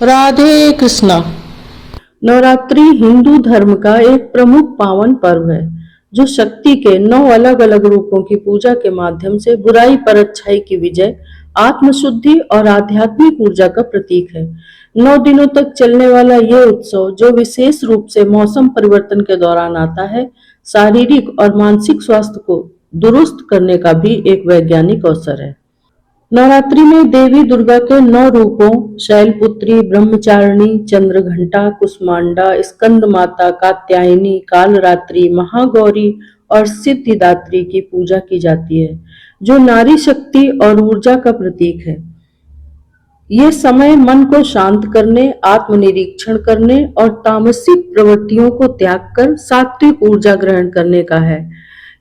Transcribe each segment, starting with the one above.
राधे कृष्णा। नवरात्रि हिंदू धर्म का एक प्रमुख पावन पर्व है जो शक्ति के 9 अलग अलग रूपों की पूजा के माध्यम से बुराई पर अच्छाई की विजय, आत्मशुद्धि और आध्यात्मिक ऊर्जा का प्रतीक है। 9 दिनों तक चलने वाला यह उत्सव जो विशेष रूप से मौसम परिवर्तन के दौरान आता है, शारीरिक और मानसिक स्वास्थ्य को दुरुस्त करने का भी एक वैज्ञानिक अवसर है। नवरात्रि में देवी दुर्गा के 9 रूपों शैलपुत्री, ब्रह्मचारिणी, चंद्रघंटा, कुष्मांडा, स्कंद माता, कात्यायनी, कालरात्रि, महागौरी और सिद्धिदात्री की पूजा की जाती है, जो नारी शक्ति और ऊर्जा का प्रतीक है। ये समय मन को शांत करने, आत्मनिरीक्षण करने और तामसिक प्रवृत्तियों को त्याग कर सात्विक ऊर्जा ग्रहण करने का है।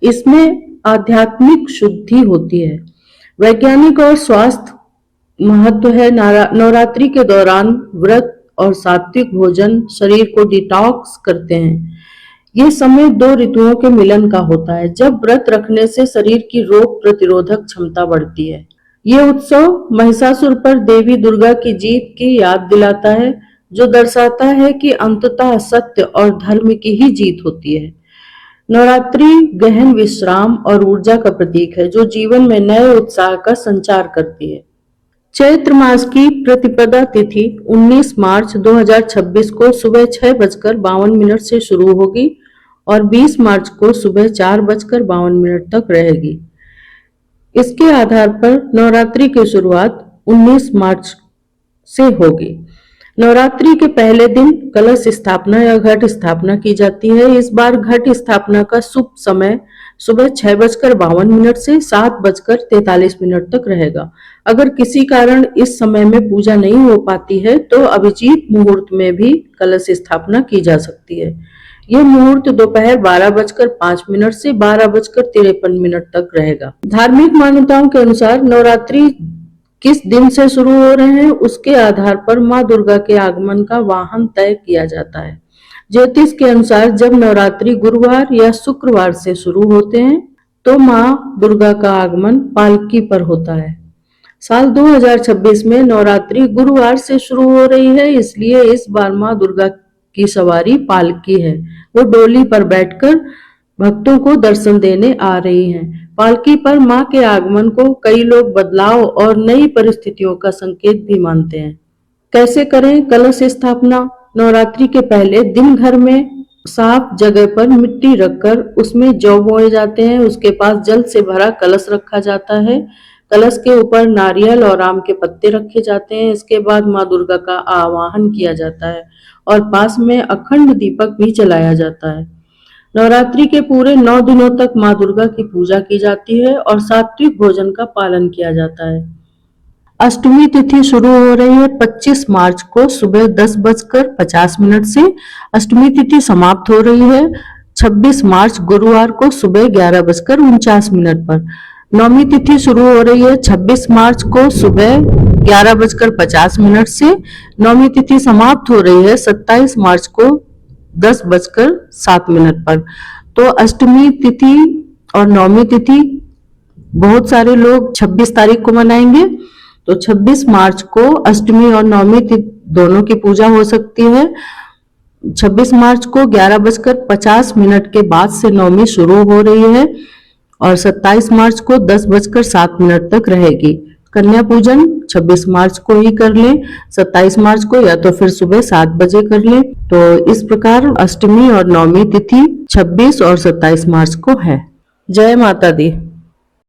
इसमें आध्यात्मिक शुद्धि होती है। वैज्ञानिक और स्वास्थ्य महत्व है। नवरात्रि के दौरान व्रत और सात्विक भोजन शरीर को डिटॉक्स करते हैं। ये समय 2 ऋतुओं के मिलन का होता है, जब व्रत रखने से शरीर की रोग प्रतिरोधक क्षमता बढ़ती है। ये उत्सव महिषासुर पर देवी दुर्गा की जीत की याद दिलाता है, जो दर्शाता है कि अंततः सत्य और धर्म की ही जीत होती है। नवरात्रि गहन विश्राम और ऊर्जा का प्रतीक है, जो जीवन में नए उत्साह का संचार करती है। चैत्र मास की प्रतिपदा तिथि 19 मार्च 2026 को सुबह 6:52 से शुरू होगी और 20 मार्च को सुबह 4:52 तक रहेगी। इसके आधार पर नवरात्रि की शुरुआत 19 मार्च से होगी। नवरात्रि के पहले दिन कलश स्थापना या घट स्थापना की जाती है। इस बार घट स्थापना का शुभ समय सुबह 6:52 से 7:43 तक रहेगा। अगर किसी कारण इस समय में पूजा नहीं हो पाती है तो अभिजीत मुहूर्त में भी कलश स्थापना की जा सकती है। यह मुहूर्त दोपहर 12:05 से 12:53 तक रहेगा। धार्मिक मान्यताओं के अनुसार नवरात्रि किस दिन से शुरू हो रहे हैं, उसके आधार पर माँ दुर्गा के आगमन का वाहन तय किया जाता है। ज्योतिष के अनुसार जब नवरात्रि गुरुवार या शुक्रवार से शुरू होते हैं तो माँ दुर्गा का आगमन पालकी पर होता है। साल 2026 में नवरात्रि गुरुवार से शुरू हो रही है, इसलिए इस बार माँ दुर्गा की सवारी पालकी है। वो डोली पर बैठकर भक्तों को दर्शन देने आ रही हैं। पालकी पर मां के आगमन को कई लोग बदलाव और नई परिस्थितियों का संकेत भी मानते हैं। कैसे करें कलश स्थापना? नवरात्रि के पहले दिन घर में साफ जगह पर मिट्टी रखकर उसमें जौ बोए जाते हैं। उसके पास जल से भरा कलश रखा जाता है। कलश के ऊपर नारियल और आम के पत्ते रखे जाते हैं। इसके बाद माँ दुर्गा का आवाहन किया जाता है और पास में अखंड दीपक भी जलाया जाता है। नवरात्रि के पूरे 9 दिनों तक माँ दुर्गा की पूजा की जाती है और सात्विक भोजन का पालन किया जाता है। अष्टमी तिथि शुरू हो रही है 25 मार्च को सुबह 10:50 से। अष्टमी तिथि समाप्त हो रही है 26 मार्च गुरुवार को सुबह 11:49 पर। नौमी तिथि शुरू हो रही है 26 मार्च को सुबह 11:50 से। नौमी तिथि समाप्त हो रही है 27 मार्च को 10:07 पर। तो अष्टमी तिथि और नौमी तिथि बहुत सारे लोग 26 तारीख को मनाएंगे, तो 26 मार्च को अष्टमी और नौमी तिथि दोनों की पूजा हो सकती है। 26 मार्च को 11:50 के बाद से नौमी शुरू हो रही है और 27 मार्च को 10:07 तक रहेगी। कन्या पूजन 26 मार्च को ही कर लें, 27 मार्च को या तो फिर सुबह 7 बजे कर लें। तो इस प्रकार अष्टमी और नौमी तिथि 26 और 27 मार्च को है। जय माता दी।